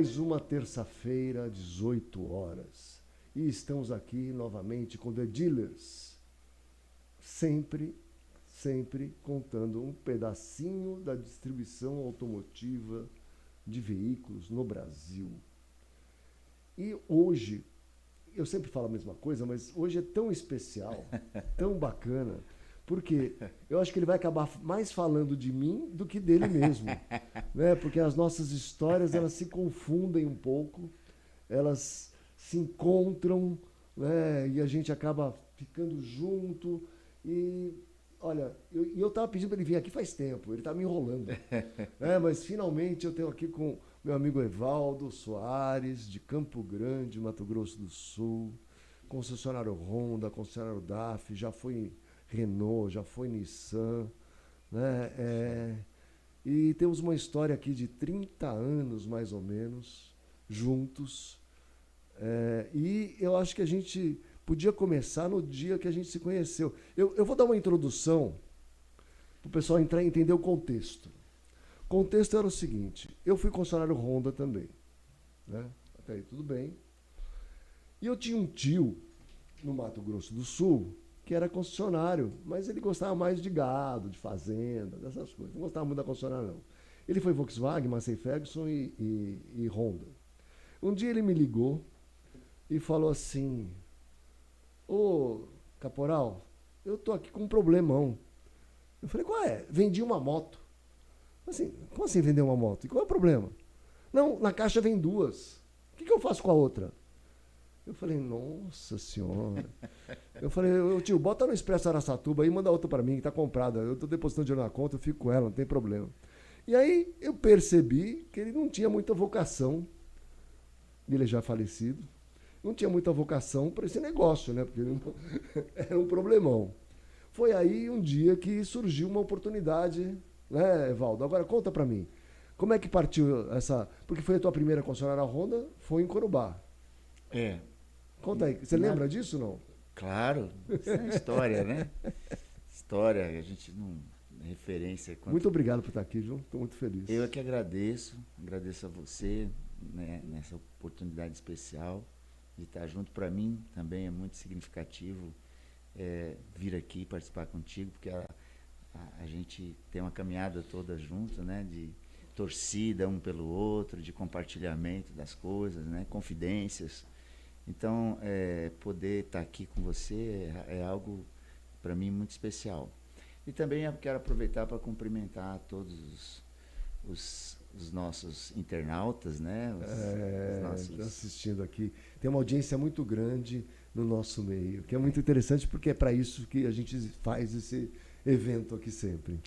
mais uma terça-feira, 18 horas. E estamos aqui novamente com The Dealers. Sempre contando um pedacinho da distribuição automotiva de veículos no Brasil. E hoje, eu sempre falo a mesma coisa, mas hoje é tão especial, tão bacana, porque eu acho que ele vai acabar mais falando de mim do que dele mesmo, né? Porque as nossas histórias, elas se confundem um pouco, elas se encontram, né? E a gente acaba ficando junto. E olha, eu estava pedindo para ele vir aqui faz tempo, ele está me enrolando, né? Mas finalmente eu tenho aqui com meu amigo Evaldo Soares, de Campo Grande, Mato Grosso do Sul, concessionário Honda, concessionário DAF, já foi Renault, já foi Nissan, né? E temos uma história aqui de 30 anos, mais ou menos, juntos. E eu acho que a gente podia começar no dia que a gente se conheceu. Eu vou dar uma introdução para o pessoal entrar e entender o contexto. O contexto era o seguinte: eu fui concessionário Honda também, né? Até aí tudo bem. E eu tinha um tio no Mato Grosso do Sul que era concessionário, mas ele gostava mais de gado, de fazenda, dessas coisas. Não gostava muito da concessionária, não. Ele foi Volkswagen, Massey Ferguson e Honda. Um dia ele me ligou e falou assim: ô, caporal, eu tô aqui com um problemão. Eu falei: qual é? Vendi uma moto. Assim, como assim vender uma moto? E qual é o problema? Não, na caixa vem duas. O que eu faço com a outra? Eu falei: nossa senhora. Eu falei: ô tio, bota no Expresso Araçatuba aí e manda outra para mim, que tá comprada. Eu tô depositando dinheiro na conta, eu fico com ela, não tem problema. E aí eu percebi que ele não tinha muita vocação, ele é já falecido, não tinha muita vocação para esse negócio, né? Porque ele era um problemão. Foi aí um dia que surgiu uma oportunidade, né, Evaldo? Agora conta para mim, como é que partiu essa... Porque foi a tua primeira concessionária Honda, foi em Corumbá. Conta aí, você lembra disso ou não? Claro, isso é história, né? História, a gente não... Referência. Muito obrigado por estar aqui, João. Estou muito feliz. Eu é que agradeço a você, né, nessa oportunidade especial de estar junto. Para mim também é muito significativo vir aqui participar contigo, porque a gente tem uma caminhada toda junto, né, de torcida um pelo outro, de compartilhamento das coisas, né, confidências. Então, poder estar aqui com você é algo, para mim, muito especial. E também eu quero aproveitar para cumprimentar todos os nossos internautas, né? Os nossos... assistindo aqui. Tem uma audiência muito grande no nosso meio, que é muito interessante, porque é para isso que a gente faz esse evento aqui sempre.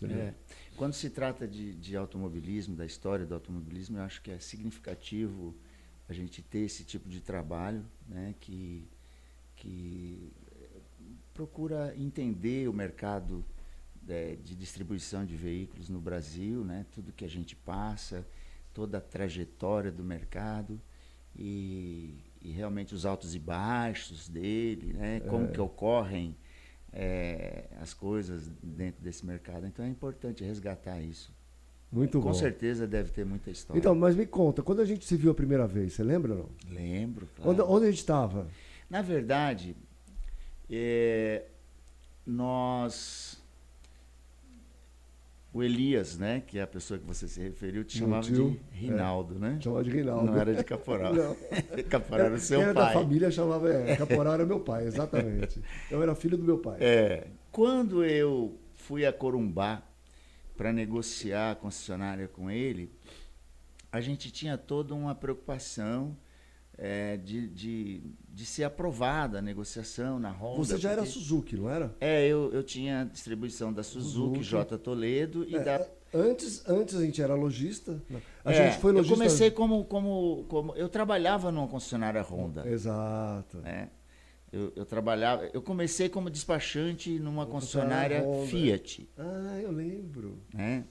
Quando se trata de automobilismo, da história do automobilismo, eu acho que é significativo a gente ter esse tipo de trabalho, né, que procura entender o mercado de distribuição de veículos no Brasil, né, tudo que a gente passa, toda a trajetória do mercado e realmente os altos e baixos dele, né, como que ocorrem as coisas dentro desse mercado. Então é importante resgatar isso. Muito bom. Com certeza deve ter muita história. Então, mas me conta, quando a gente se viu a primeira vez, você lembra ou não? Lembro, claro. Onde a gente estava? Na verdade, o Elias, né, que é a pessoa que você se referiu, te chamava de Rinaldo, né? Chamava de Rinaldo. Não era de Caporal. Não. Caporal era o seu Quem pai. Da família chamava, Caporal era meu pai, exatamente. Eu era filho do meu pai. Quando eu fui a Corumbá para negociar a concessionária com ele, a gente tinha toda uma preocupação de ser aprovada a negociação na Honda. Você já era Suzuki, não era? Eu tinha distribuição da Suzuki. J. Toledo e da... Antes a gente era lojista. A gente foi lojista... Eu comecei como... Eu trabalhava numa concessionária Honda. Exato. Né? Eu comecei como despachante numa concessionária Fiat. Eu lembro. Né?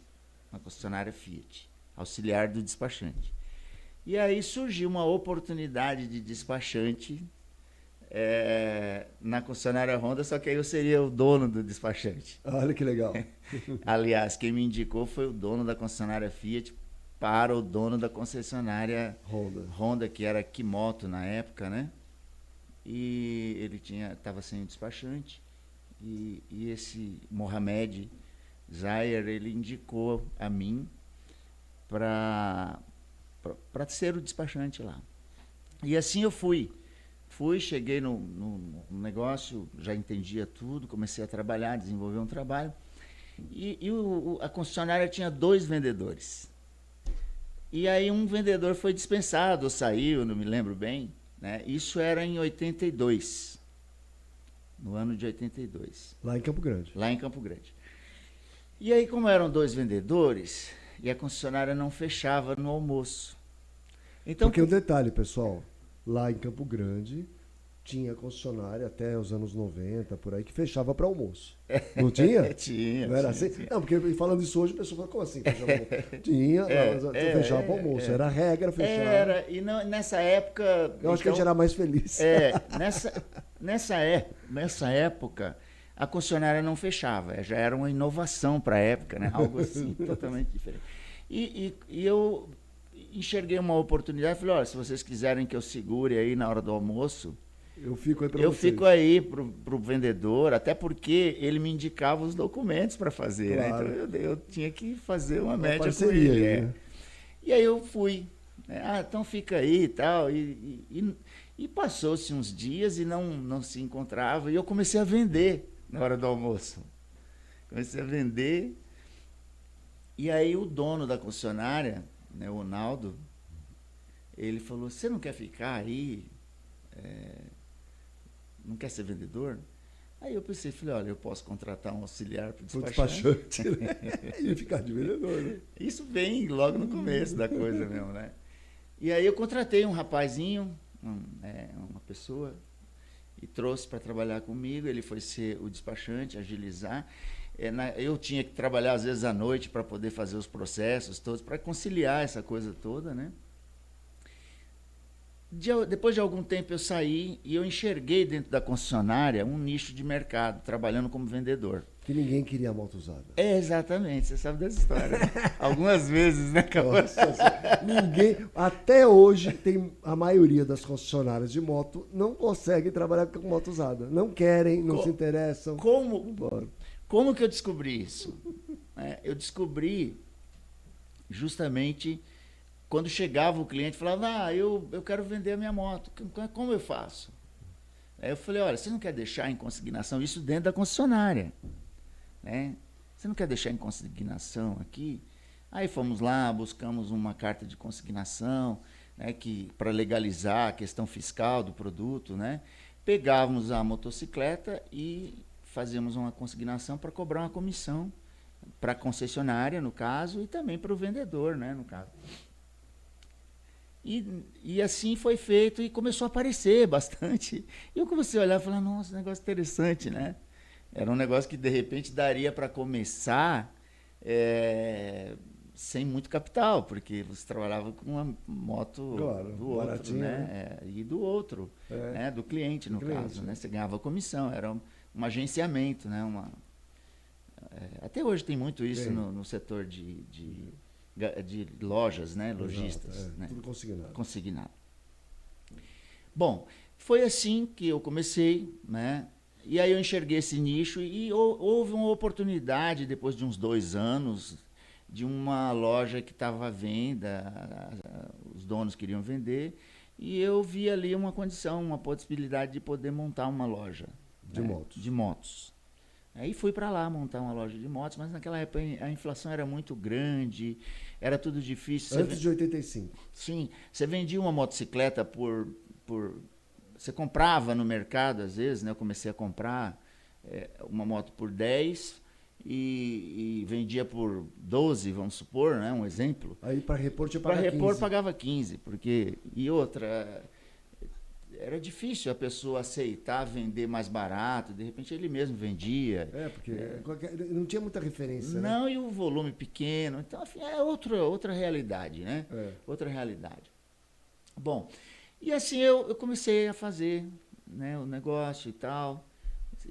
Uma concessionária Fiat, auxiliar do despachante. E aí surgiu uma oportunidade de despachante na concessionária Honda, só que aí eu seria o dono do despachante. Olha que legal. Aliás, quem me indicou foi o dono da concessionária Fiat para o dono da concessionária Honda, que era Kimoto na época, né? E ele estava sem o despachante, e esse Mohamed Zayer, ele indicou a mim para ser o despachante lá. E assim eu fui, cheguei no negócio, já entendia tudo, comecei a trabalhar, desenvolver um trabalho, e a concessionária tinha 2 vendedores. E aí um vendedor foi dispensado, ou saiu, não me lembro bem, né? Isso era em 82, no ano de 82. Lá em Campo Grande. Lá em Campo Grande. E aí, como eram 2 vendedores, e a concessionária não fechava no almoço. Então, porque um detalhe, pessoal, lá em Campo Grande tinha concessionária até os anos 90, por aí, que fechava para almoço. Não tinha? Tinha. Não era tinha, assim? tinha. Não, porque falando isso hoje, a pessoa fala, como assim fechava para almoço? Tinha, fechava para almoço. Era a regra fechar. Era, e não, nessa época... Eu acho que a gente era mais feliz. Nessa época, a concessionária não fechava. Já era uma inovação para a época, né? Algo assim, totalmente diferente. E eu enxerguei uma oportunidade, falei, olha, se vocês quiserem que eu segure aí na hora do almoço, eu fico aí para vocês. Eu fico aí pro vendedor, até porque ele me indicava os documentos para fazer, claro. Né? Então eu tinha que fazer uma média parceria com ele. Aí, né? E aí eu fui. Então fica aí e tal. E passou-se uns dias e não se encontrava. E eu comecei a vender na hora do almoço. Comecei a vender. E aí o dono da concessionária, né, o Naldo, ele falou, você não quer ficar aí? Não quer ser vendedor? Aí eu pensei, falei, olha, eu posso contratar um auxiliar para o despachante. E ficar de vendedor, né? Isso vem logo no começo da coisa mesmo, né? E aí eu contratei um rapazinho, uma pessoa, e trouxe para trabalhar comigo. Ele foi ser o despachante, agilizar. Eu tinha que trabalhar, às vezes, à noite para poder fazer os processos todos, para conciliar essa coisa toda, né? Depois de algum tempo eu saí e eu enxerguei dentro da concessionária um nicho de mercado, trabalhando como vendedor. Que ninguém queria moto usada. Exatamente, você sabe dessa história. Né? Algumas vezes, né, ninguém, até hoje, a maioria das concessionárias de moto não consegue trabalhar com moto usada. Não querem, não se interessam. Como que eu descobri isso? Eu descobri justamente quando chegava o cliente e falava, eu quero vender a minha moto, como eu faço? Aí eu falei, olha, você não quer deixar em consignação isso dentro da concessionária, né? Você não quer deixar em consignação aqui? Aí fomos lá, buscamos uma carta de consignação, né, para legalizar a questão fiscal do produto, né? Pegávamos a motocicleta e fazíamos uma consignação para cobrar uma comissão para a concessionária, no caso, e também para o vendedor, né, no caso. E assim foi feito e começou a aparecer bastante. E eu comecei a olhar e falar, nossa, negócio interessante, né? Era um negócio que, de repente, daria para começar sem muito capital, porque você trabalhava com uma moto do outro, né? E do outro, né? Do cliente, no caso. Né? Você ganhava comissão, era um agenciamento, né? Até hoje tem muito isso no setor de lojas, né? Lojistas. Né? Tudo consignado. Bom, foi assim que eu comecei, né? E aí eu enxerguei esse nicho e houve uma oportunidade, depois de uns 2 anos, de uma loja que estava à venda, os donos queriam vender, e eu vi ali uma condição, uma possibilidade de poder montar uma loja de motos. Aí fui para lá montar uma loja de motos, mas naquela época a inflação era muito grande, era tudo difícil. Antes de 85. Sim, você vendia uma motocicleta você comprava no mercado, às vezes, né? Eu comecei a comprar uma moto por 10 e vendia por 12, vamos supor, né? Um exemplo. Aí para repor tinha que pagar 15. Para repor 15. pagava 15, e outra... Era difícil a pessoa aceitar vender mais barato, de repente ele mesmo vendia. Porque não tinha muita referência. Não, né? E o volume pequeno. Então, enfim, outra realidade, né? Outra realidade. Bom, e assim eu comecei a fazer, né, o negócio e tal,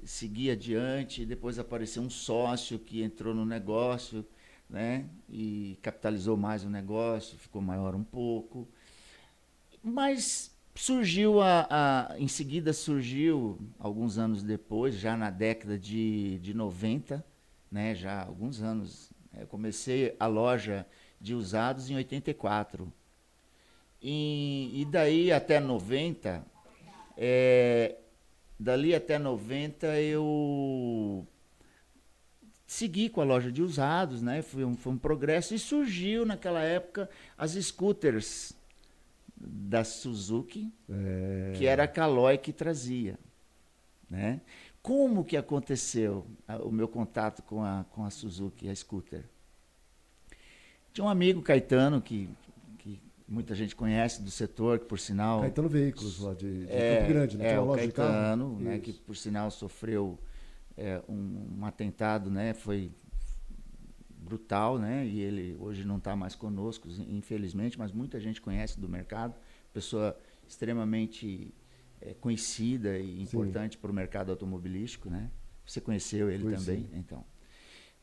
segui adiante, depois apareceu um sócio que entrou no negócio, né? E capitalizou mais o negócio, ficou maior um pouco. Mas surgiu em seguida surgiu, alguns anos depois, já na década de 90, né? Já há alguns anos. Eu comecei a loja de usados em 84. E daí até 90, dali até 90 eu segui com a loja de usados, né? Foi um progresso e surgiu naquela época as scooters da Suzuki, que era a Caloi que trazia, né? Como que aconteceu o meu contato com a Suzuki, a scooter? Tinha um amigo, Caetano, que muita gente conhece do setor, que por sinal... Caetano Veículos, lá de Campo Grande, né? Tem uma o loja Caetano, de carro. né, que por sinal sofreu um atentado, né? Foi brutal, né? E ele hoje não está mais conosco, infelizmente, mas muita gente conhece do mercado, pessoa extremamente conhecida e importante para o mercado automobilístico, né? Você conheceu ele também, então.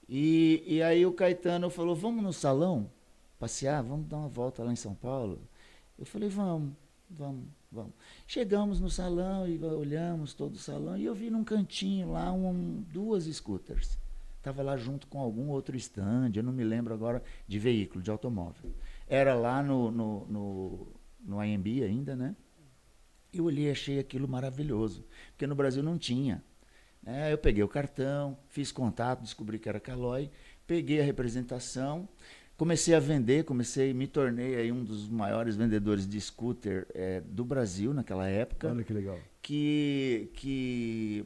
E aí o Caetano falou, vamos no salão passear, vamos dar uma volta lá em São Paulo? Eu falei, vamos. Chegamos no salão e olhamos todo o salão e eu vi num cantinho lá duas scooters. Estava lá junto com algum outro stand, eu não me lembro agora, de veículo, de automóvel. Era lá no AMB ainda, né? Eu olhei e achei aquilo maravilhoso, porque no Brasil não tinha. Eu peguei o cartão, fiz contato, descobri que era Caloi, peguei a representação, comecei a vender, me tornei aí um dos maiores vendedores de scooter do Brasil naquela época. Olha que legal. Que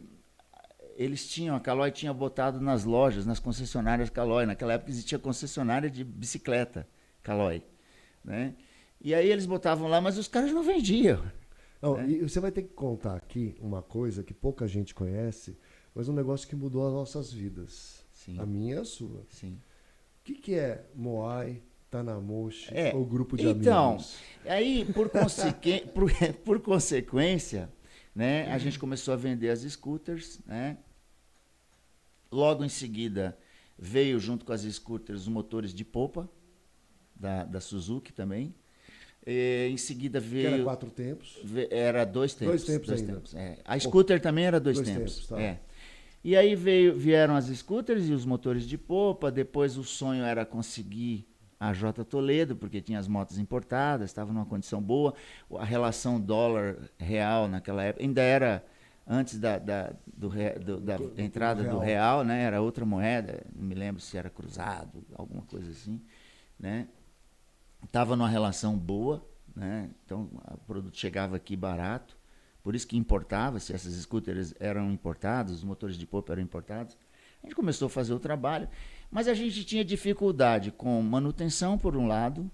eles tinham, a Caloi tinha botado nas lojas, nas concessionárias Caloi. Naquela época existia concessionária de bicicleta Caloi, né? E aí eles botavam lá, mas os caras não vendiam. Não, e você vai ter que contar aqui uma coisa que pouca gente conhece, mas um negócio que mudou as nossas vidas. Sim. A minha e a sua. Sim. O que é Moai, Tanamoshi ou grupo de amigos? Então, aí por consequência, né, a gente começou a vender as scooters, né? Logo em seguida veio junto com as scooters os motores de polpa da Suzuki também. Em seguida veio... Que era 4 tempos? Era 2 tempos. 2 tempos ainda. Tempos, A scooter também era 2 tempos. Tá. E aí vieram as scooters e os motores de polpa. Depois o sonho era conseguir a J Toledo, porque tinha as motos importadas, estava numa condição boa. A relação dólar-real naquela época ainda era antes da entrada do real, né? Era outra moeda, não me lembro se era cruzado, alguma coisa assim, né? Estava numa relação boa, né? Então o produto chegava aqui barato, por isso que importava-se, essas scooters eram importadas, os motores de polpa eram importados. A gente começou a fazer o trabalho, mas a gente tinha dificuldade com manutenção, por um lado,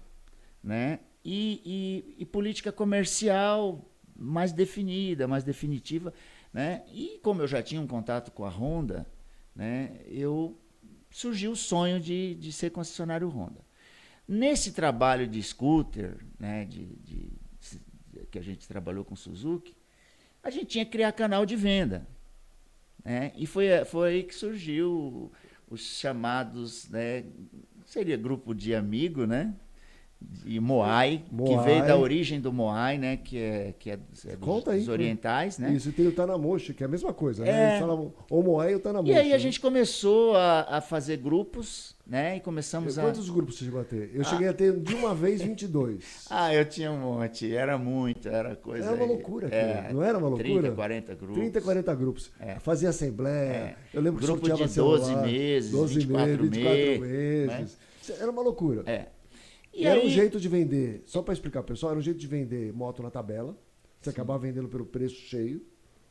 né? E política comercial mais definida, mais definitiva, né? E como eu já tinha um contato com a Honda, né? Surgiu o sonho de ser concessionário Honda. Nesse trabalho de scooter, né, que a gente trabalhou com Suzuki, a gente tinha que criar canal de venda, né? E foi aí que surgiu os chamados, né, seria grupo de amigo, né? E Moai, que veio da origem do Moai, né? Que é dos orientais, né? Isso, e tem o Tanamoshi, que é a mesma coisa, né? Eles falavam ou Moai ou Tanamoshi. E aí a gente começou a fazer grupos, né? E começamos Quantos grupos você chegou a ter? Eu cheguei a ter de uma vez 22. Eu tinha um monte, era coisa... Era uma loucura aquilo, não era uma loucura? 30, 40 grupos. 30, 40 grupos. Fazia assembleia, eu lembro que grupo sorteava de 12 celular, meses, 24 meses. Né? Era uma loucura. E aí... era um jeito de vender, só para explicar, pessoal, era um jeito de vender moto na tabela. Você acabava vendendo pelo preço cheio,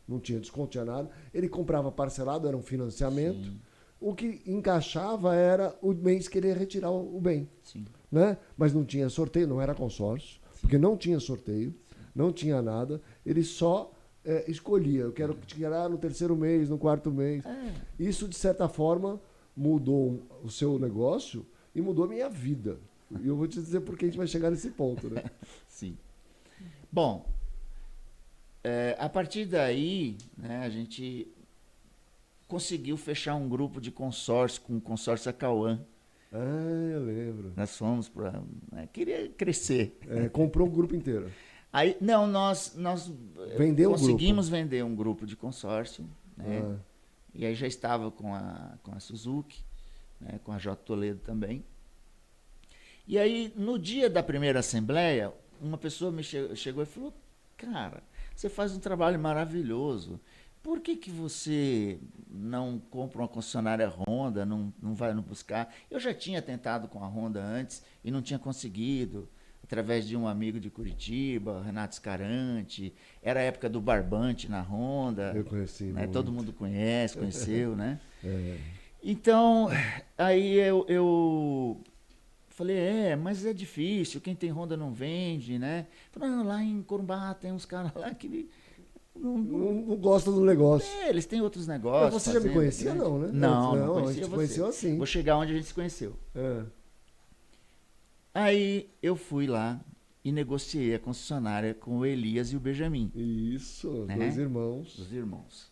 não tinha desconto, tinha nada. Ele comprava parcelado, era um financiamento. Sim. O que encaixava era o mês que ele ia retirar o bem. Sim. Né? Mas não tinha sorteio, não era consórcio, porque não tinha sorteio, não tinha nada. Ele só escolhia, eu quero tirar no terceiro mês, no quarto mês. Isso, de certa forma, mudou o seu negócio e mudou a minha vida. E eu vou te dizer por que a gente vai chegar nesse ponto, né? Sim. Bom, a partir daí, né, a gente conseguiu fechar um grupo de consórcio com o consórcio Acauã, Ah, eu lembro. Nós fomos para... queria crescer. Comprou o grupo inteiro. Aí, não, nós Vendeu conseguimos vender um grupo de consórcio, né? Ah. E aí já estava com a Suzuki, né? Com a J. Toledo também. E aí, no dia da primeira assembleia, uma pessoa me chegou e falou, cara, você faz um trabalho maravilhoso. Por que você não compra uma concessionária Honda, não vai buscar? Eu já tinha tentado com a Honda antes e não tinha conseguido, através de um amigo de Curitiba, Renato Scarante. Era a época do Barbante na Honda. Eu conheci, né? muito. Todo mundo conheceu, né? É. Então, aí eu falei, mas é difícil, quem tem Honda não vende, né? Falei, não, lá em Corumbá tem uns caras lá que não gosta do negócio. eles têm outros negócios. Mas você já me conhecia, não, né? Não a conhecia gente você. conheceu assim. Vou chegar onde a gente se conheceu. Aí eu fui lá e negociei a concessionária com o Elias e o Benjamin. Isso, né? dois irmãos. Os irmãos.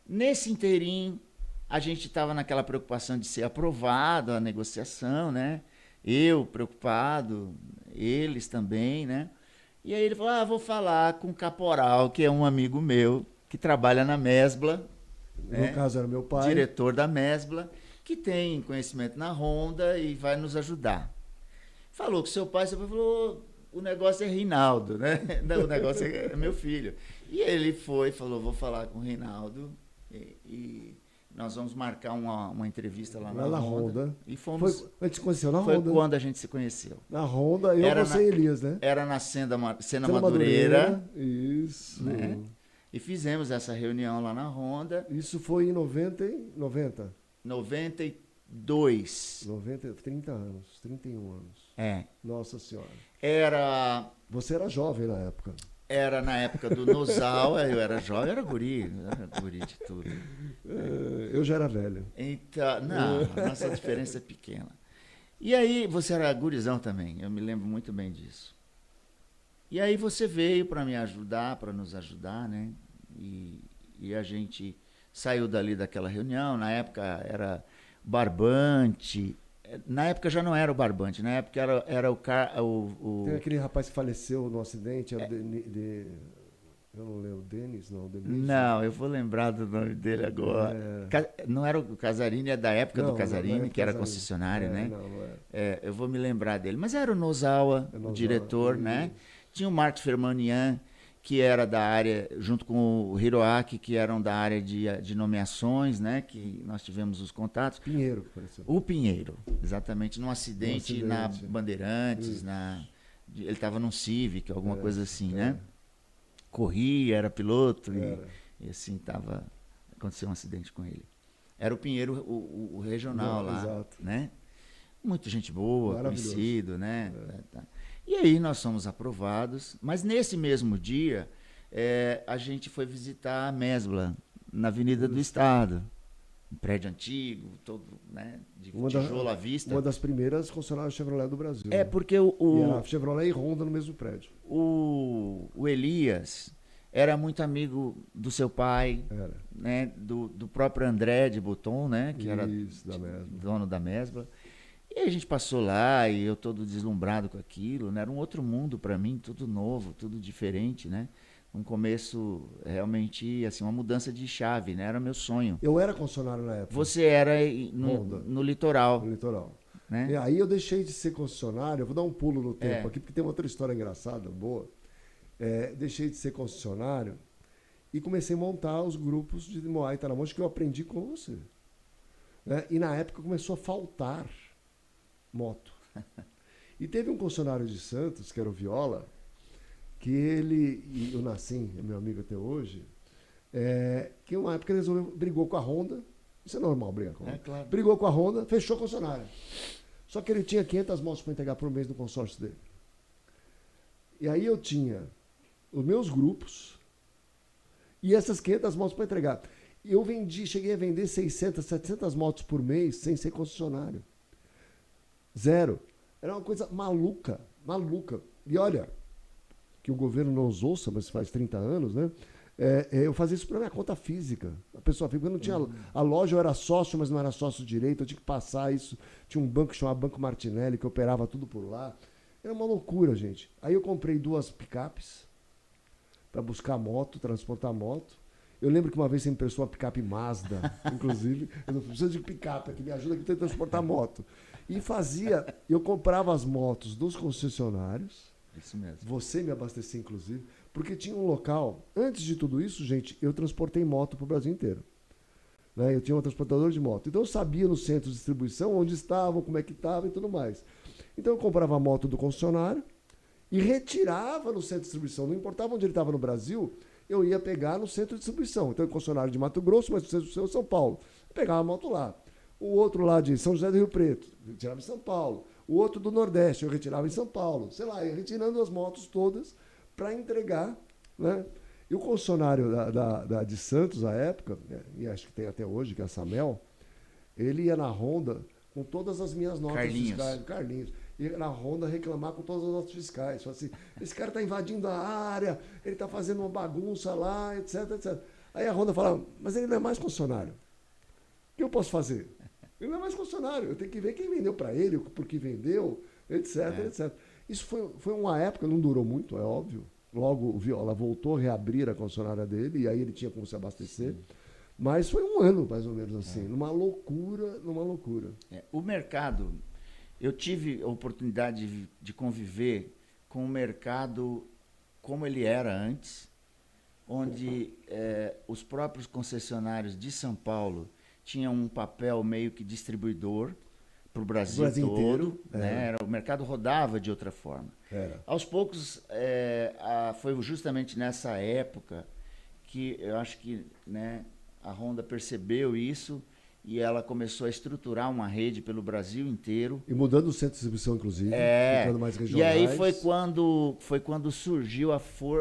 Nesse inteirinho, a gente estava naquela preocupação de ser aprovado a negociação, né? Eu preocupado, eles também, né? E aí ele falou, vou falar com o Caporal, que é um amigo meu, que trabalha na Mesbla. No caso era meu pai. Diretor da Mesbla, que tem conhecimento na Honda e vai nos ajudar. Falou com seu pai falou, o negócio é Reinaldo, né? Não, o negócio é meu filho. E ele falou, vou falar com o Reinaldo e nós vamos marcar uma entrevista lá na Honda. E fomos. A gente se conheceu na Honda. Foi quando a gente se conheceu. Na Honda, você e Elias, né? Era na Sena Madureira. Isso. Né? E fizemos essa reunião lá na Honda. Isso foi em 90? 92. 30 anos, 31 anos. Nossa Senhora. Você era jovem na época. Era na época do Nosal, eu era jovem, eu era guri de tudo. Eu já era velho. Então, não, a nossa diferença é pequena. E aí, você era gurizão também, eu me lembro muito bem disso. E aí você veio para me ajudar, para nos ajudar, né? E a gente saiu dali daquela reunião, na época era Barbante. Na época já não era o Barbante, na época era o... Tem aquele rapaz que faleceu no acidente, eu não lembro, Denis, não? Denise? Não, eu vou lembrar do nome dele agora. Não era o Casarini, é da época do Casarini, que era concessionário, né? Não era. Eu vou me lembrar dele. Mas era o Nozawa, o diretor, né? Tinha o Marcos Fermanian, que era da área, junto com o Hiroaki, que eram da área de nomeações, né? Que nós tivemos os contatos. Pinheiro, que apareceu. O Pinheiro, exatamente, num acidente na Bandeirantes, ele estava num Civic, alguma coisa assim, né? Corria, era piloto, e assim aconteceu um acidente com ele. Era o Pinheiro, o regional lá, exato. Né? Muita gente boa, conhecido, né? E aí nós fomos aprovados, mas nesse mesmo dia a gente foi visitar a Mesbla, na Avenida do Estado, um prédio antigo, todo, né, de tijolo à vista. Uma das primeiras concessionárias Chevrolet do Brasil. Porque e era Chevrolet e Honda no mesmo prédio. O Elias era muito amigo do seu pai, né, do próprio André de Botton, né, que era dono da Mesbla. E aí a gente passou lá e eu todo deslumbrado com aquilo, né? Era um outro mundo para mim, tudo novo, tudo diferente, né? Um começo realmente, assim, uma mudança de chave, né? Era meu sonho. Eu era concessionário na época. Você era no litoral. No litoral. Né? E aí eu deixei de ser concessionário, eu vou dar um pulo no tempo aqui, porque tem outra história engraçada, boa. Deixei de ser concessionário e comecei a montar os grupos de Moai Taramonte que eu aprendi com você. Né? E na época começou a faltar moto. E teve um concessionário de Santos, que era o Viola, que e o Nassim, é meu amigo até hoje, que uma época ele brigou com a Honda, isso é normal brigar com a Honda, claro. Brigou com a Honda, fechou a concessionária. Só que ele tinha 500 motos para entregar por mês no consórcio dele. E aí eu tinha os meus grupos e essas 500 motos para entregar. E eu cheguei a vender 600, 700 motos por mês sem ser concessionário. Zero. Era uma coisa maluca. E olha, que o governo não os ouça, mas faz 30 anos, né? Eu fazia isso para minha conta física. A pessoa física, eu não tinha. A loja eu era sócio, mas não era sócio direito, eu tinha que passar isso. Tinha um banco chamado Banco Martinelli, que operava tudo por lá. Era uma loucura, gente. Aí eu comprei 2 picapes para buscar moto, transportar moto. Eu lembro que uma vez você me emprestou uma picape Mazda, inclusive. Eu não preciso de picape, que me ajuda aqui a transportar moto. E eu comprava as motos dos concessionários. Isso mesmo. Você me abastecia, inclusive, porque tinha um local. Antes de tudo isso, gente, eu transportei moto para o Brasil inteiro. Né? Eu tinha um transportador de moto. Então eu sabia no centro de distribuição onde estavam, como é que estava e tudo mais. Então eu comprava a moto do concessionário e retirava no centro de distribuição. Não importava onde ele estava no Brasil, eu ia pegar no centro de distribuição. Então, concessionário de Mato Grosso, mas no centro de distribuição São Paulo. Eu pegava a moto lá. O outro lá de São José do Rio Preto, eu retirava em São Paulo. O outro do Nordeste, eu retirava em São Paulo. Sei lá, ia retirando as motos todas para entregar. Né? E o concessionário de Santos, à época, e acho que tem até hoje, que é a Samel, ele ia na Honda com todas as minhas notas fiscais. Carlinhos. Ia na Honda reclamar com todas as notas fiscais. Falei assim, esse cara está invadindo a área, ele está fazendo uma bagunça lá, etc, etc. Aí a Honda falava, mas ele não é mais concessionário. O que eu posso fazer? Ele não é mais concessionário. Eu tenho que ver quem vendeu para ele, por que vendeu, etc, etc. Isso foi uma época, não durou muito, é óbvio. Logo o Viola voltou a reabrir a concessionária dele, e aí ele tinha como se abastecer. Sim. Mas foi um ano, mais ou menos assim, numa loucura. O mercado, eu tive a oportunidade de conviver com o mercado como ele era antes, onde os próprios concessionários de São Paulo tinham um papel meio que distribuidor para o Brasil todo. Inteiro, né? O mercado rodava de outra forma. Aos poucos, foi justamente nessa época que eu acho que, né, a Honda percebeu isso e ela começou a estruturar uma rede pelo Brasil inteiro. E mudando o centro de distribuição, inclusive, ficando mais regionais. E aí foi quando surgiu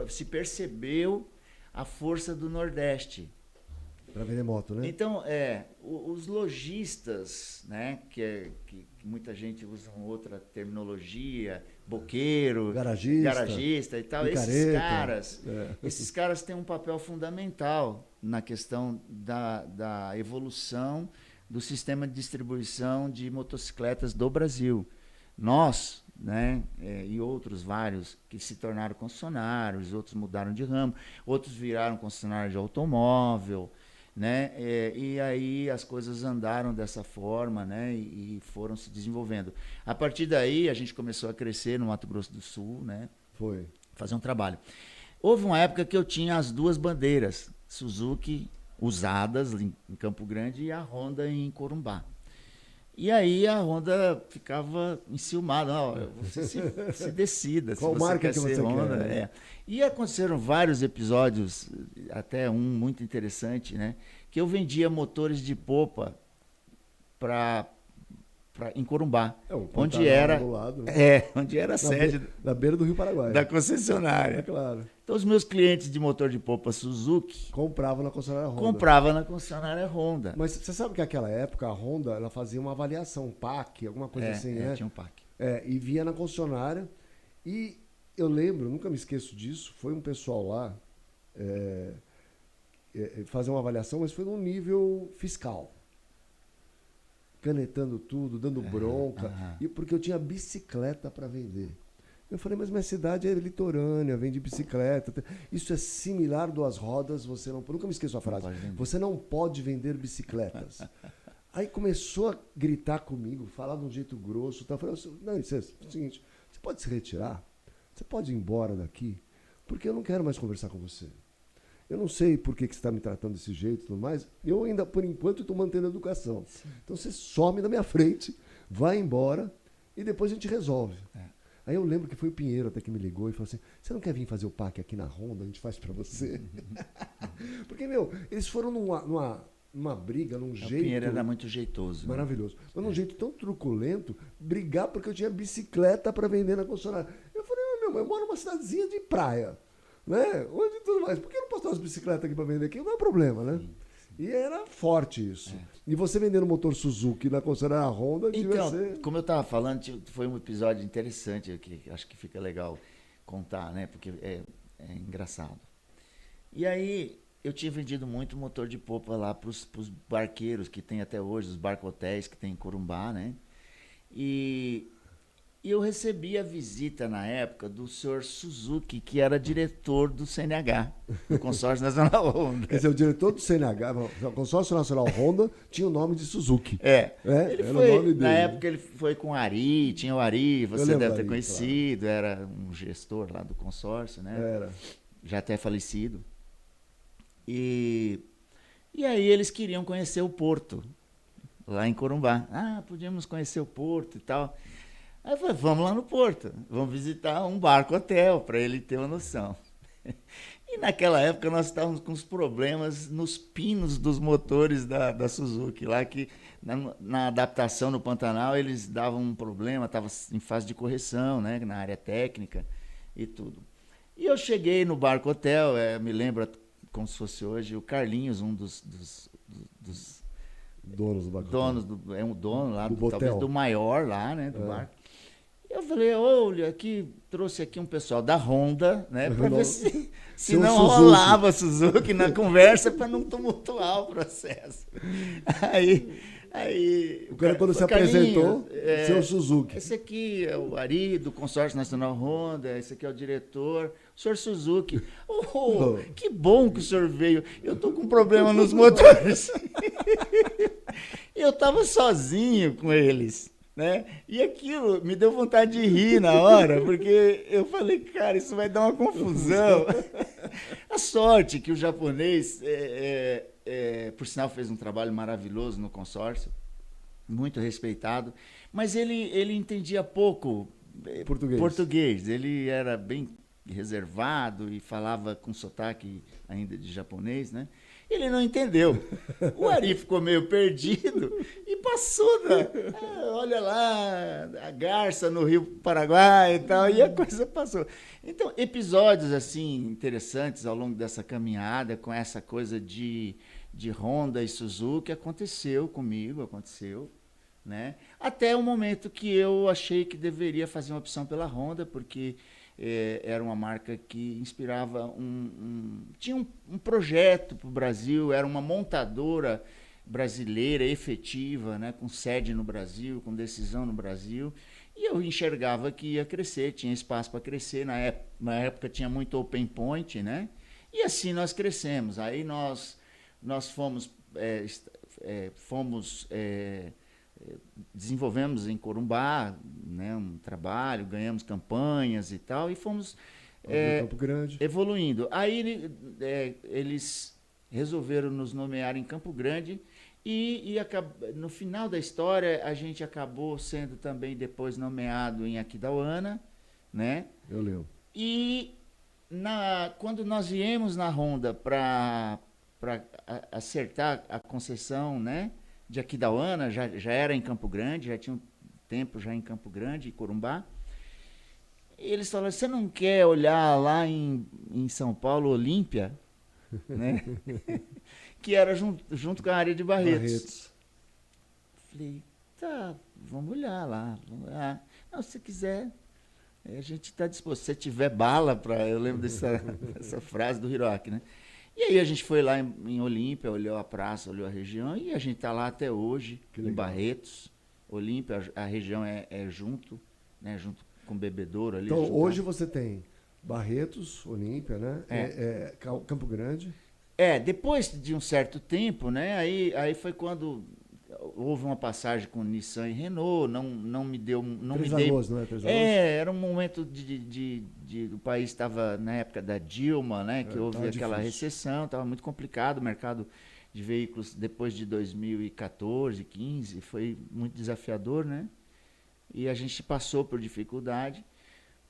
se percebeu a força do Nordeste. Para vender moto, né? Então, os lojistas, né, que muita gente usa outra terminologia, boqueiro, garagista e tal, picareta, esses caras têm um papel fundamental na questão da evolução do sistema de distribuição de motocicletas do Brasil. Nós, né, e outros vários que se tornaram concessionários, outros mudaram de ramo, outros viraram concessionários de automóvel, né? E aí as coisas andaram dessa forma, né? E foram se desenvolvendo. A partir daí a gente começou a crescer no Mato Grosso do Sul, né? Foi. Fazer um trabalho. Houve uma época que eu tinha as 2 bandeiras, Suzuki usadas em Campo Grande e a Honda em Corumbá. E aí a Honda ficava enciumada. Você se decida. Qual marca que você Honda, quer? E aconteceram vários episódios, até um muito interessante, né? Que eu vendia motores de popa em Corumbá, onde era lado, né? onde era a sede na beira do Rio Paraguai, da concessionária. Claro. Então os meus clientes de motor de popa Suzuki compravam na concessionária Honda. Compravam na concessionária Honda. Mas você sabe que naquela época a Honda ela fazia uma avaliação, um PAC, alguma coisa assim, né? Tinha um PAC. E via na concessionária. E eu lembro, nunca me esqueço disso, foi um pessoal lá fazer uma avaliação, mas foi num nível fiscal. Canetando tudo, dando bronca, porque eu tinha bicicleta para vender. Eu falei, mas minha cidade é litorânea, vende bicicleta. Isso é similar 2 rodas, você não... Nunca me esqueço a frase. Você não pode vender bicicletas. Aí começou a gritar comigo, falar de um jeito grosso. Tá? Eu falei, não, isso é o seguinte, você pode se retirar? Você pode ir embora daqui? Porque eu não quero mais conversar com você. Eu não sei por que você está me tratando desse jeito e tudo mais. Eu ainda, por enquanto, estou mantendo a educação. Sim. Então você some da minha frente, vai embora e depois a gente resolve. Aí eu lembro que foi o Pinheiro até que me ligou e falou assim, você não quer vir fazer o PAC aqui na Honda? A gente faz para você. Porque, eles foram numa briga, num jeito... O Pinheiro era muito jeitoso. Maravilhoso. Né? Mas num jeito tão truculento, brigar porque eu tinha bicicleta para vender na concessionária. Eu falei, eu moro numa cidadezinha de praia. Né? Onde tudo mais. Por que eu não posso ter umas bicicletas aqui para vender aqui? Não é problema, né? Sim. E era forte isso. E você vendendo motor Suzuki na concessionária Honda devia ser... Como eu estava falando, foi um episódio interessante que acho que fica legal contar, né? Porque é engraçado. E aí eu tinha vendido muito motor de popa lá para os barqueiros que tem até hoje, os barco-hotéis que tem em Corumbá, né? E, e eu recebi a visita na época do senhor Suzuki, que era diretor do CNH, do Consórcio Nacional Honda. Quer dizer, o diretor do CNH, o Consórcio Nacional Honda, tinha o nome de Suzuki. Ele era foi, o nome dele. na época ele foi com o Ari, tinha o Ari, você deve ter Ari, conhecido, era um gestor lá do consórcio, né? Era. Já até falecido. E aí eles queriam conhecer o porto, lá em Corumbá. Ah, podíamos conhecer o porto e tal. Aí eu falei, vamos lá no porto, vamos visitar um barco-hotel, para ele ter uma noção. E naquela época nós estávamos com os problemas nos pinos dos motores da Suzuki, lá que na adaptação no Pantanal eles davam um problema, estava em fase de correção, né, na área técnica e tudo. E eu cheguei no barco-hotel, me lembro como se fosse hoje, o Carlinhos, um dos donos do barco. É um dono lá, do talvez do maior lá, né, do barco. Eu falei, olha, trouxe aqui um pessoal da Honda, né, para ver se não rolava Suzuki na conversa para não tumultuar o processo. Aí o cara, quando se apresentou, seu Suzuki. Esse aqui é o Ari, do Consórcio Nacional Honda, esse aqui é o diretor, o senhor Suzuki. Que bom que o senhor veio. Eu tô com problema nos motores. Eu estava sozinho com eles, né? E aquilo me deu vontade de rir na hora, porque eu falei, cara, isso vai dar uma confusão. A sorte que o japonês, por sinal, fez um trabalho maravilhoso no consórcio, muito respeitado, mas ele entendia pouco português. Ele era bem reservado e falava com sotaque ainda de japonês, né? Ele não entendeu. O Ari ficou meio perdido e passou olha lá, a garça no Rio Paraguai e tal, e a coisa passou. Então, episódios assim interessantes ao longo dessa caminhada, com essa coisa de Honda e Suzuki, aconteceu, né? Até o momento que eu achei que deveria fazer uma opção pela Honda, porque era uma marca que inspirava tinha um projeto para o Brasil, era uma montadora brasileira efetiva, né, com sede no Brasil, com decisão no Brasil, e eu enxergava que ia crescer, tinha espaço para crescer, na época tinha muito open point, né, e assim nós crescemos. Aí nós fomos desenvolvemos em Corumbá, né, um trabalho, ganhamos campanhas e tal, e fomos Campo Grande, evoluindo. Aí eles resolveram nos nomear em Campo Grande e no final da história a gente acabou sendo também depois nomeado em Aquidauana, né? Eu lembro. E quando nós viemos na Honda para acertar a concessão, né, de Aquidauana, já era em Campo Grande, já tinha um tempo já em Campo Grande, Corumbá. E eles falaram, você não quer olhar lá em São Paulo, Olímpia? Né? Que era junto com a área de Barretos. Falei, tá, vamos olhar lá. Não, se quiser, a gente está disposto. Se você tiver bala, eu lembro dessa frase do Hiroaki, né? E aí a gente foi lá em Olímpia, olhou a praça, olhou a região, e a gente está lá até hoje, em Barretos. Olímpia, a região é junto, né, junto com Bebedouro ali. Então hoje você tem Barretos, Olímpia, né? Campo Grande. Depois de um certo tempo, né? Aí foi quando houve uma passagem com Nissan e Renault, não me deu... Três Lagoas, não é? Três Lagoas? Era um momento o país estava na época da Dilma, né? Que houve aquela recessão, estava muito complicado o mercado de veículos depois de 2014, 15, foi muito desafiador, né? E a gente passou por dificuldade.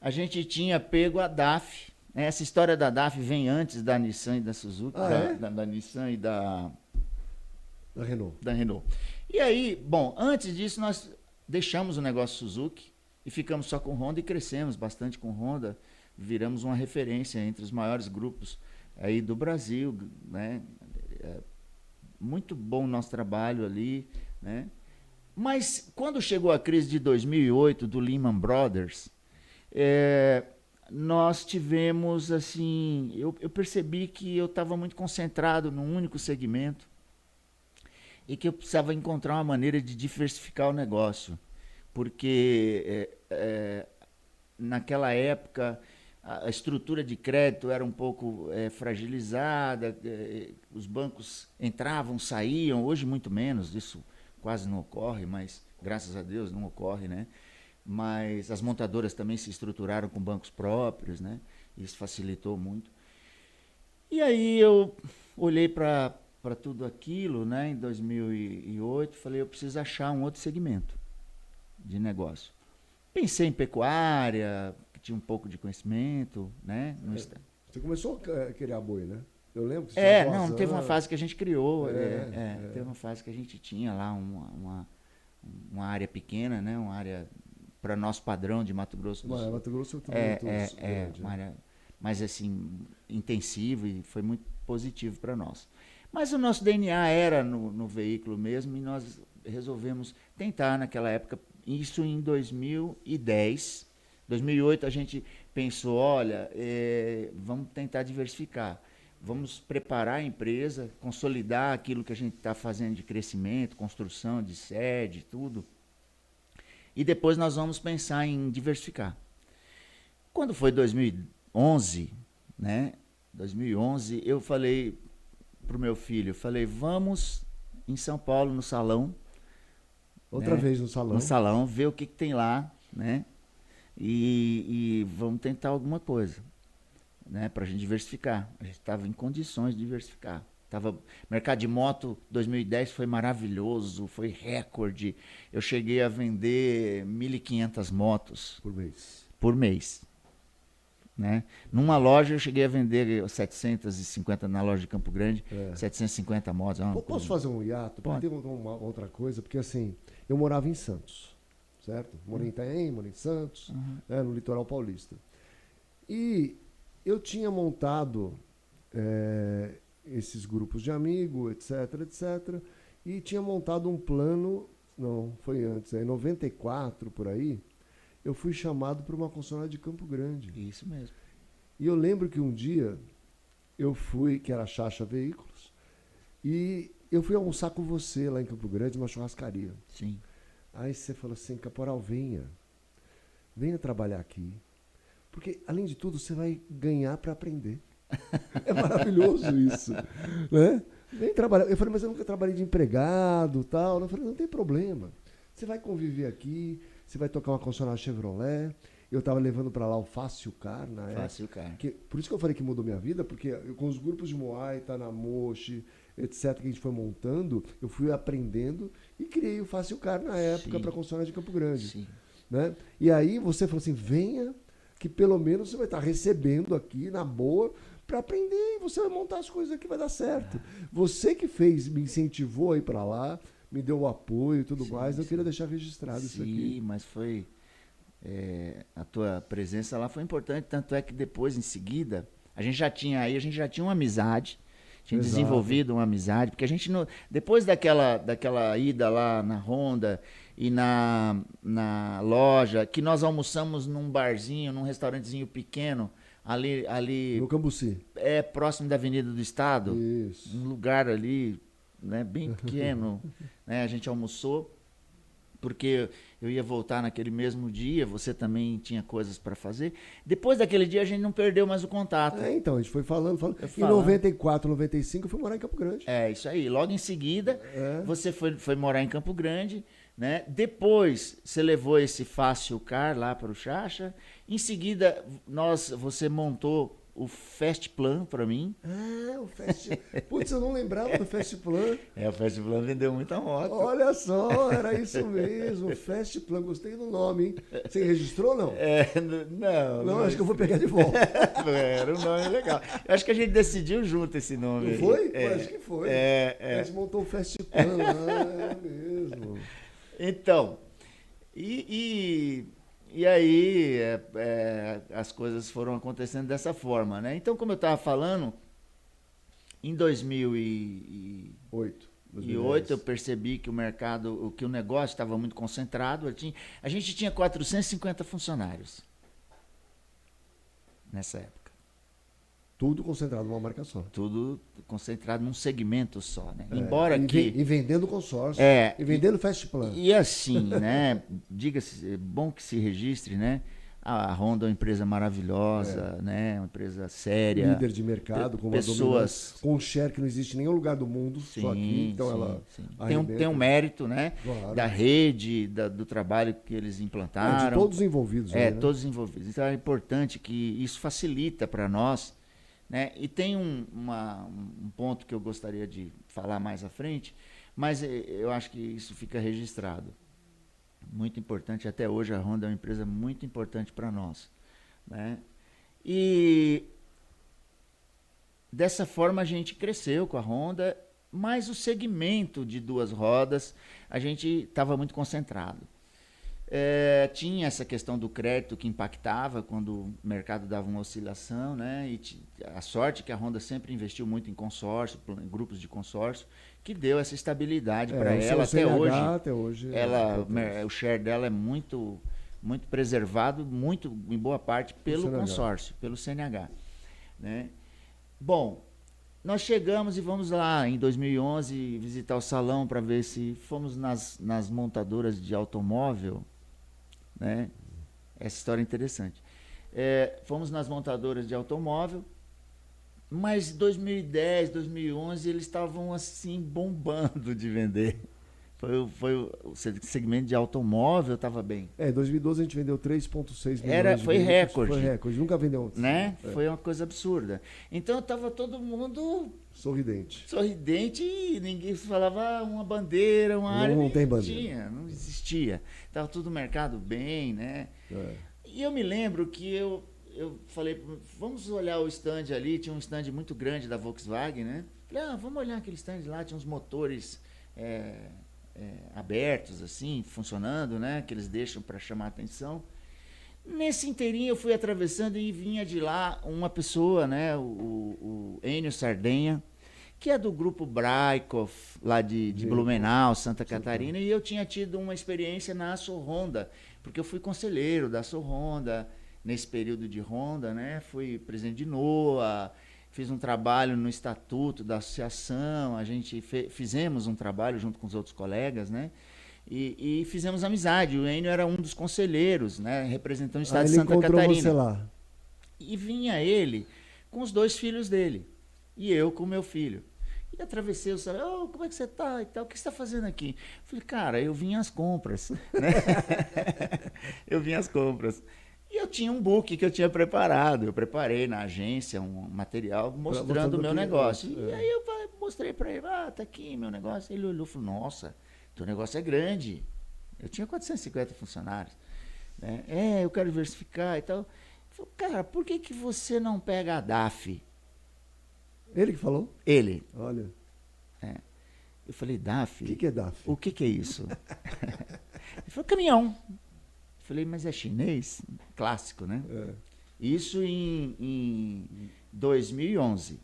A gente tinha pego a DAF. Essa história da DAF vem antes da Nissan e da Suzuki, da Nissan e da Renault. E aí, bom, antes disso nós deixamos o negócio Suzuki e ficamos só com Honda e crescemos bastante com Honda, viramos uma referência entre os maiores grupos aí do Brasil, né? Muito bom o nosso trabalho ali, né? Mas quando chegou a crise de 2008 do Lehman Brothers, nós tivemos, assim, eu percebi que eu estava muito concentrado num único segmento e que eu precisava encontrar uma maneira de diversificar o negócio, porque naquela época a estrutura de crédito era um pouco fragilizada, os bancos entravam, saíam, hoje muito menos, isso quase não ocorre, mas graças a Deus não ocorre, né? Mas as montadoras também se estruturaram com bancos próprios, né? Isso facilitou muito. E aí eu olhei para tudo aquilo, né, em 2008, falei, eu preciso achar um outro segmento de negócio. Pensei em pecuária, que tinha um pouco de conhecimento, né? Você começou a criar boi, né? Eu lembro que você tinha não, teve uma fase que a gente criou, teve uma fase que a gente tinha lá uma área pequena, né? Uma área para nosso padrão de Mato Grosso do Sul. Mato Grosso também grande, uma área mais assim, intensiva e foi muito positivo para nós. Mas o nosso DNA era no veículo mesmo e nós resolvemos tentar naquela época, isso em 2010. 2008 a gente pensou, olha, vamos tentar diversificar. Vamos preparar a empresa, consolidar aquilo que a gente está fazendo de crescimento, construção de sede, tudo. E depois nós vamos pensar em diversificar. Quando foi 2011, né? 2011, eu falei para o meu filho, vamos em São Paulo, no salão. Outra vez no salão. No salão, ver o que tem lá, né? E vamos tentar alguma coisa, né? Para a gente diversificar. A gente estava em condições de diversificar. Mercado de moto 2010 foi maravilhoso, foi recorde. Eu cheguei a vender 1.500 motos por mês. Né? Numa loja eu cheguei a vender 750 na loja de Campo Grande, 750 motos. Posso fazer um hiato? Porque tem uma outra coisa, porque assim, eu morava em Santos, certo? Morei em Itaém, morei em Santos, no litoral paulista. E eu tinha montado esses grupos de amigos, etc, e tinha montado um plano, não, foi antes, em 94, por aí, eu fui chamado para uma concessionária de Campo Grande. Isso mesmo. E eu lembro que um dia eu fui, que era a Chacha Veículos, e eu fui almoçar com você lá em Campo Grande, numa churrascaria. Sim. Aí você falou assim, Caporal, venha trabalhar aqui, porque além de tudo você vai ganhar para aprender. É maravilhoso isso, né? Vem trabalhar. Eu falei, mas eu nunca trabalhei de empregado, tal. Eu falei, não tem problema. Você vai conviver aqui, você vai tocar uma concessionária Chevrolet. Eu estava levando para lá o Fácil Car na época. Fácil Car. Por isso que eu falei que mudou minha vida, porque com os grupos de Moai, Tanamoshi, etc, que a gente foi montando, eu fui aprendendo e criei o Fácil Car na época para a concessionária de Campo Grande. Sim. Né? E aí você falou assim, venha, que pelo menos você vai estar recebendo aqui, na boa, para aprender e você vai montar as coisas aqui, vai dar certo. Você que me incentivou a ir para lá, me deu o apoio e tudo mais, eu queria deixar registrado isso aqui. Sim, mas foi... a tua presença lá foi importante, tanto é que depois, em seguida, a gente já tinha uma amizade, tinha desenvolvido uma amizade, porque a gente, depois daquela ida lá na Honda e na loja, que nós almoçamos num barzinho, num restaurantezinho pequeno, ali no Cambuci. Próximo da Avenida do Estado. Isso. Um lugar ali, né, bem pequeno, né, a gente almoçou, porque eu ia voltar naquele mesmo dia, você também tinha coisas para fazer. Depois daquele dia a gente não perdeu mais o contato. Então, a gente foi falando. Em 94, 95 eu fui morar em Campo Grande. Isso aí. Logo em seguida, você foi morar em Campo Grande, né? Depois você levou esse Fácil Car lá para o Chacha. Em seguida, você montou o Fast Plan para mim. O Fast... Putz, eu não lembrava do Fast Plan. O Fast Plan vendeu muita moto. Olha só, era isso mesmo. Fast Plan, gostei do nome, hein? Você registrou, não? Não, acho que eu vou pegar de volta. Era um nome legal. Eu acho que a gente decidiu junto esse nome. Não foi? Acho que foi. A gente montou o Fast Plan lá, mesmo. Então, e aí as coisas foram acontecendo dessa forma, né? Então, como eu estava falando, em 2008 eu percebi que o negócio estava muito concentrado. A gente tinha 450 funcionários. nessa época. Tudo concentrado numa marca só. Tudo concentrado num segmento só, né? Embora e vendendo consórcio, e vendendo fast plan. E assim, né? Diga-se, é bom que se registre, né? A Honda é uma empresa maravilhosa, né? Uma empresa séria. Líder de mercado, com pessoas com um share que não existe em nenhum lugar do mundo, só aqui. Então ela tem um mérito, né? Claro. Da rede, do trabalho que eles implantaram. De todos os envolvidos. Né? Todos os envolvidos. Então é importante que isso facilita para nós, né? E tem um ponto que eu gostaria de falar mais à frente, mas eu acho que isso fica registrado. Muito importante, até hoje a Honda é uma empresa muito importante para nós, né? E dessa forma a gente cresceu com a Honda, mas o segmento de duas rodas a gente estava muito concentrado. Tinha essa questão do crédito que impactava quando o mercado dava uma oscilação, né? E a sorte que a Honda sempre investiu muito em consórcio, em grupos de consórcio, que deu essa estabilidade para ela até hoje. O share dela é muito, muito preservado, muito em boa parte pelo consórcio, pelo CNH, né? Bom, nós chegamos e vamos lá em 2011 visitar o salão para ver se fomos nas montadoras de automóvel, né? Essa história é interessante. Fomos nas montadoras de automóvel, mas 2010, 2011 eles estavam assim bombando de vender. O segmento de automóvel estava bem. Em 2012 a gente vendeu 3,6 milhões. Foi recorde. Foi recorde, nunca vendeu antes. Né? Foi uma coisa absurda. Então estava todo mundo sorridente e ninguém falava uma bandeira, uma área. Não tem bandeira. Não existia. Estava tudo o mercado bem, né? E eu me lembro que eu falei, vamos olhar o stand ali, tinha um stand muito grande da Volkswagen, né? Falei, vamos olhar aquele stand lá, tinha uns motores abertos, assim, funcionando, né? Que eles deixam para chamar a atenção. Nesse inteirinho eu fui atravessando e vinha de lá uma pessoa, né? O Enio Sardenha, que é do grupo Braikoff, lá de Blumenau, Santa Catarina, e eu tinha tido uma experiência na Aço Honda, porque eu fui conselheiro da Aço Honda, nesse período de Honda, né? Fui presidente de NOA, fiz um trabalho no estatuto da associação, a gente fizemos um trabalho junto com os outros colegas, né? E fizemos amizade. O Enio era um dos conselheiros, né? Representando o estado de Santa Catarina. Você lá. E vinha ele com os 2 filhos dele, e eu com o meu filho. E atravessei o salão, como é que você tá? E tal, o que você está fazendo aqui? Falei, cara, eu vim às compras, né? Eu vim às compras. E eu tinha um book que eu tinha preparado. Eu preparei na agência um material mostrando o meu negócio. E aí eu mostrei para ele, tá aqui meu negócio. Ele olhou e falou, nossa, teu negócio é grande. Eu tinha 450 funcionários. Né? Eu quero diversificar e tal. Ele falou, cara, por que você não pega a DAF? Ele que falou? Ele. Olha. Eu falei, DAF? O que é DAF? O que é isso? Ele falou, caminhão. Falei, mas é chinês? Clássico, né? Isso em 2011.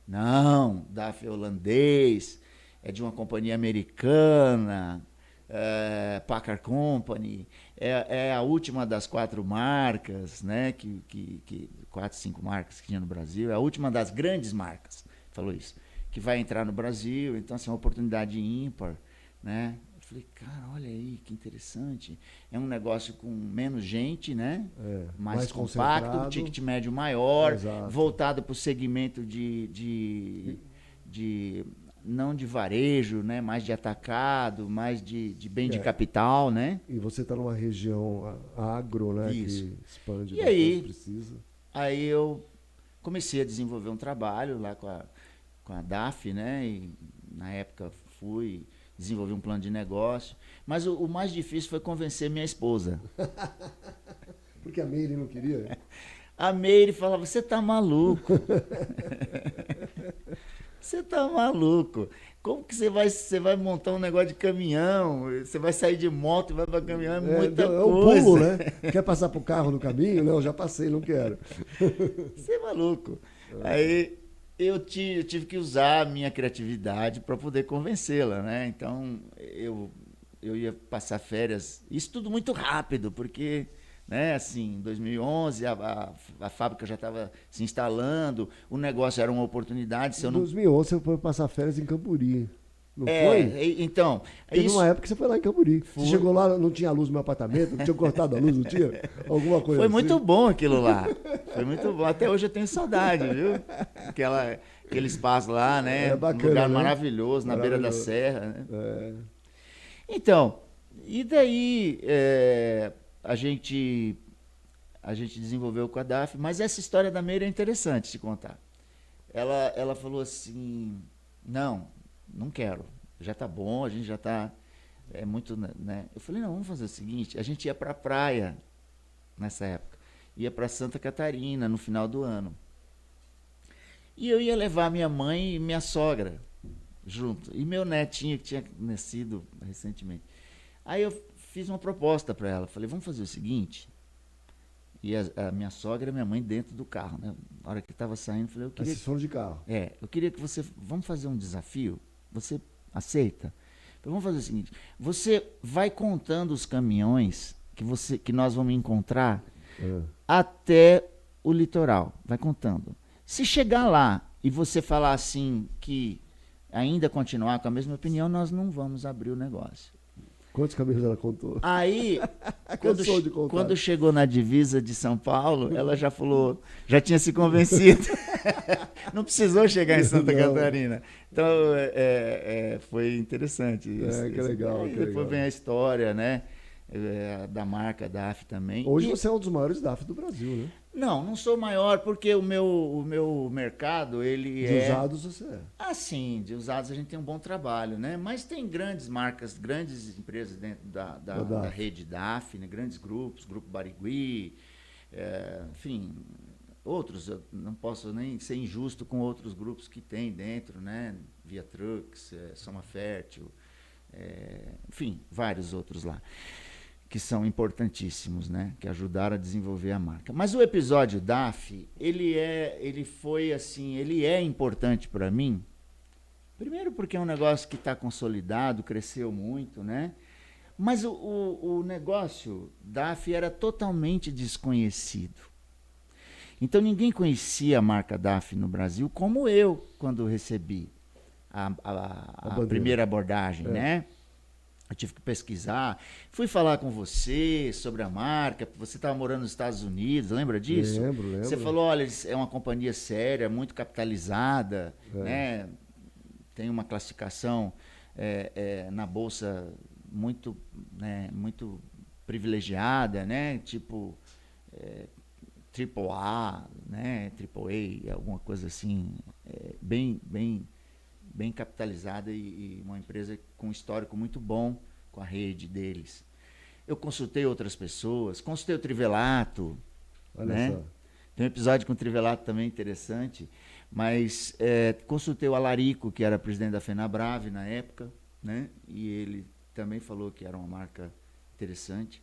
Não, DAF é holandês, é de uma companhia americana, Packard Company, é a última das 4 marcas, né? 4, 5 marcas que tinha no Brasil, é a última das grandes marcas, falou isso, que vai entrar no Brasil, então assim, é uma oportunidade ímpar, né? Falei, cara, olha aí, que interessante. É um negócio com menos gente, né? Mais compacto, ticket médio maior, voltado para o segmento não de varejo, né? Mais de atacado, mais de bem de capital, né? E você está numa região agro, né? Isso. Que expande e aí, precisa. Aí eu comecei a desenvolver um trabalho lá com a DAF, né? E na época fui desenvolver um plano de negócio, mas o mais difícil foi convencer minha esposa. Porque a Meire não queria? A Meire falava, você tá maluco. Você tá maluco. Como que você vai montar um negócio de caminhão? Você vai sair de moto e vai para caminhão, é muita coisa. É um pulo, né? Quer passar pro carro no caminho? Não, já passei, não quero. Você é maluco. Aí eu tive que usar a minha criatividade para poder convencê-la, né? Então, eu ia passar férias, isso tudo muito rápido, porque né? Assim, em 2011, a fábrica já estava se instalando, o negócio era uma oportunidade. Se Em eu não... 2011 você foi passar férias em Camburi, não foi? Então, Teve isso uma época que você foi lá em Camburi. foi, Você chegou lá, não tinha luz no meu apartamento, não tinha cortado a luz, não tinha? Alguma coisa foi assim? muito bom aquilo lá. Foi muito bom. Até hoje eu tenho saudade, viu? Aquele espaço lá, né? É bacana, Um lugar né? maravilhoso, na beira da Maravilhoso. serra, né? É. Então, e daí a gente desenvolveu com a DAF, mas essa história da Meire é interessante de contar. Ela falou assim, não quero, já tá bom, a gente já tá, é muito, né? Eu falei, não, vamos fazer o seguinte, a gente ia pra praia nessa época, ia para Santa Catarina no final do ano. E eu ia levar minha mãe e minha sogra junto, e meu netinho que tinha nascido recentemente. Aí eu fiz uma proposta para ela, falei, vamos fazer o seguinte, e a minha sogra e minha mãe dentro do carro, né? Na hora que estava saindo, falei, Vocês foram de carro. eu queria que você, vamos fazer um desafio, você aceita? Falei, vamos fazer o seguinte, você vai contando os caminhões que nós vamos encontrar até o litoral, vai contando. Se chegar lá e você falar assim que ainda continuar com a mesma opinião, nós não vamos abrir o negócio. Quantos caminhos ela contou? Aí, Cansou quando chegou na divisa de São Paulo, ela já falou, já tinha se convencido. Não precisou chegar em Santa Catarina. Então, foi interessante isso. Que legal. Aí que depois legal. vem a história, né? Da marca DAF também. Hoje você é um dos maiores DAF do Brasil, né? Não sou maior porque o meu mercado, ele De usados você é. Ah, sim, de usados a gente tem um bom trabalho, né? Mas tem grandes marcas, grandes empresas dentro da rede DAF, né? Grandes grupos, Grupo Barigui, enfim, outros, eu não posso nem ser injusto com outros grupos que tem dentro, né? Via Trucks, Soma Fértil, enfim, vários outros lá, que são importantíssimos, né? Que ajudaram a desenvolver a marca. Mas o episódio DAF, ele é importante para mim. Primeiro porque é um negócio que está consolidado, cresceu muito, né? Mas o negócio DAF era totalmente desconhecido. Então ninguém conhecia a marca DAF no Brasil como eu, quando recebi a primeira abordagem, né? Eu tive que pesquisar, fui falar com você sobre a marca, você estava morando nos Estados Unidos, lembra disso? Lembro. Você falou, olha, é uma companhia séria, muito capitalizada, né? Tem uma classificação na Bolsa muito, né, muito privilegiada, né? Tipo AAA, né? AAA, alguma coisa assim, bem capitalizada e uma empresa com um histórico muito bom com a rede deles. Eu consultei outras pessoas, consultei o Trivelato, né? Só. Tem um episódio com o Trivelato também interessante, mas consultei o Alarico, que era presidente da Fenabrave na época, né? E ele também falou que era uma marca interessante.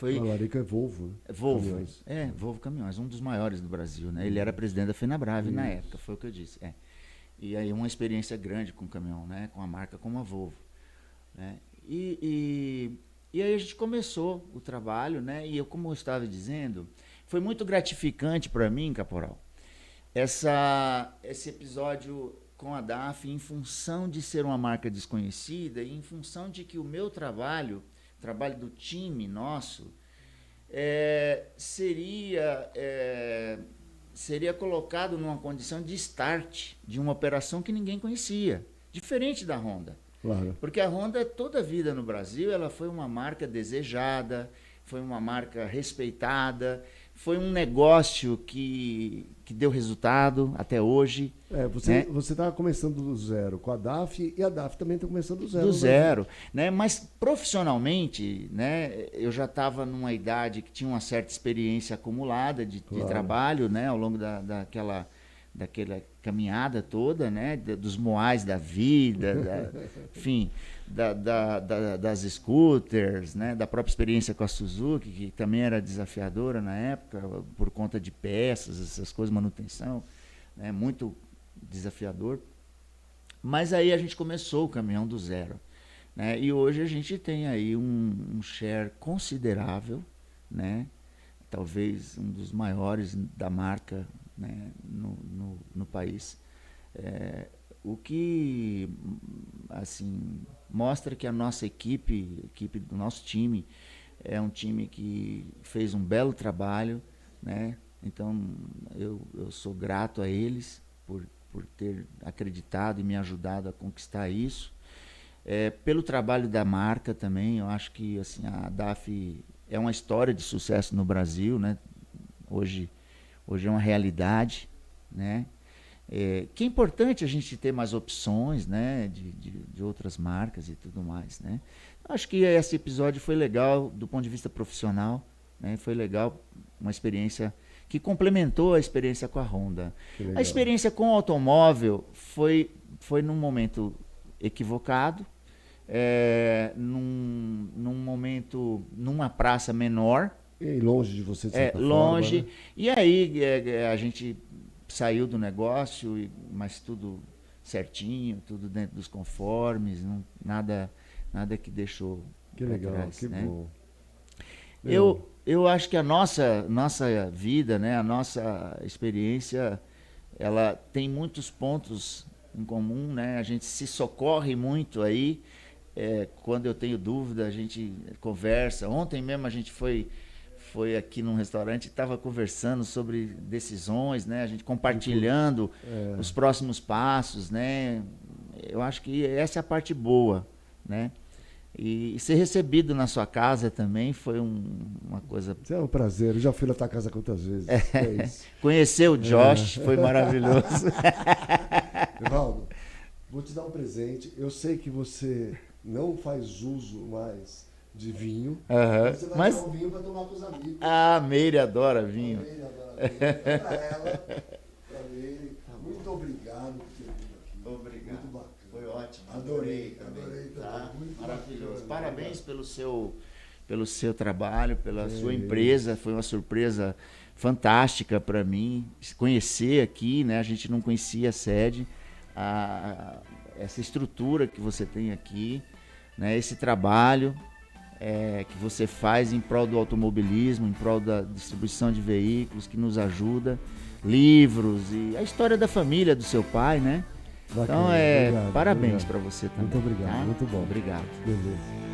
O Alarico é Volvo, né? Volvo, Caminhões. Volvo Caminhões, um dos maiores do Brasil, né? Ele era presidente da Fenabrave na época, foi o que eu disse. E aí uma experiência grande com o caminhão, né? Com a marca como a Volvo, né? E aí a gente começou o trabalho, né? E eu, como eu estava dizendo, foi muito gratificante para mim, Caporal, esse episódio com a DAF, em função de ser uma marca desconhecida e em função de que o meu trabalho do time nosso, seria colocado numa condição de start de uma operação que ninguém conhecia, diferente da Honda. Claro. Porque a Honda, toda a vida no Brasil, ela foi uma marca desejada, foi uma marca respeitada, foi um negócio que deu resultado até hoje. Você estava começando do zero com a DAF e a DAF também está começando do zero. Do zero, né? Mas profissionalmente, né, eu já estava numa idade que tinha uma certa experiência acumulada de trabalho, né, ao longo daquela caminhada toda, né, dos moais da vida, enfim, das scooters, né, da própria experiência com a Suzuki, que também era desafiadora na época, por conta de peças, essas coisas, manutenção, né, muito desafiador. Mas aí a gente começou o caminhão do zero, né, e hoje a gente tem aí um share considerável, né? Talvez um dos maiores da marca, né? no país. O que assim, mostra que a nossa equipe do nosso time, é um time que fez um belo trabalho, né? Então eu sou grato a eles por ter acreditado e me ajudado a conquistar isso. Pelo trabalho da marca também, eu acho que assim, a DAF é uma história de sucesso no Brasil, né? Hoje é uma realidade, né? Que é importante a gente ter mais opções, né? de outras marcas e tudo mais, né? Acho que esse episódio foi legal do ponto de vista profissional, né? Foi legal, uma experiência que complementou a experiência com a Honda. A experiência com o automóvel foi num momento equivocado, num momento, numa praça menor. E longe de você, de certa longe. forma, né? E aí a gente saiu do negócio, mas tudo certinho, tudo dentro dos conformes, nada que deixou. Que legal, trás, que né? bom. Eu acho que a nossa vida, né, a nossa experiência, ela tem muitos pontos em comum, né? A gente se socorre muito aí. Quando eu tenho dúvida, a gente conversa. Ontem mesmo a gente foi aqui num restaurante e estava conversando sobre decisões, né? A gente compartilhando os próximos passos, né? Eu acho que essa é a parte boa, né? E ser recebido na sua casa também foi uma coisa... É um prazer, eu já fui na tua casa quantas vezes. Isso. Conhecer o Josh foi maravilhoso. Evaldo, vou te dar um presente. Eu sei que você não faz uso mais de vinho. Você vai dar um vinho para tomar com os amigos. A Meire adora vinho. A Meire adora vinho. Para ela, para Meire. Muito obrigado por ter vindo aqui. Obrigado. Muito bacana. Foi ótimo. Adorei tá? Muito maravilhoso. Bacana. Parabéns pelo seu trabalho, pela sua empresa. Foi uma surpresa fantástica para mim conhecer aqui, né? A gente não conhecia a sede, essa estrutura que você tem aqui, né? Esse trabalho que você faz em prol do automobilismo, em prol da distribuição de veículos, que nos ajuda, livros e a história da família do seu pai, né? Bacana, então obrigado, parabéns para você também. Muito obrigado, tá? muito bom. Obrigado. Beleza.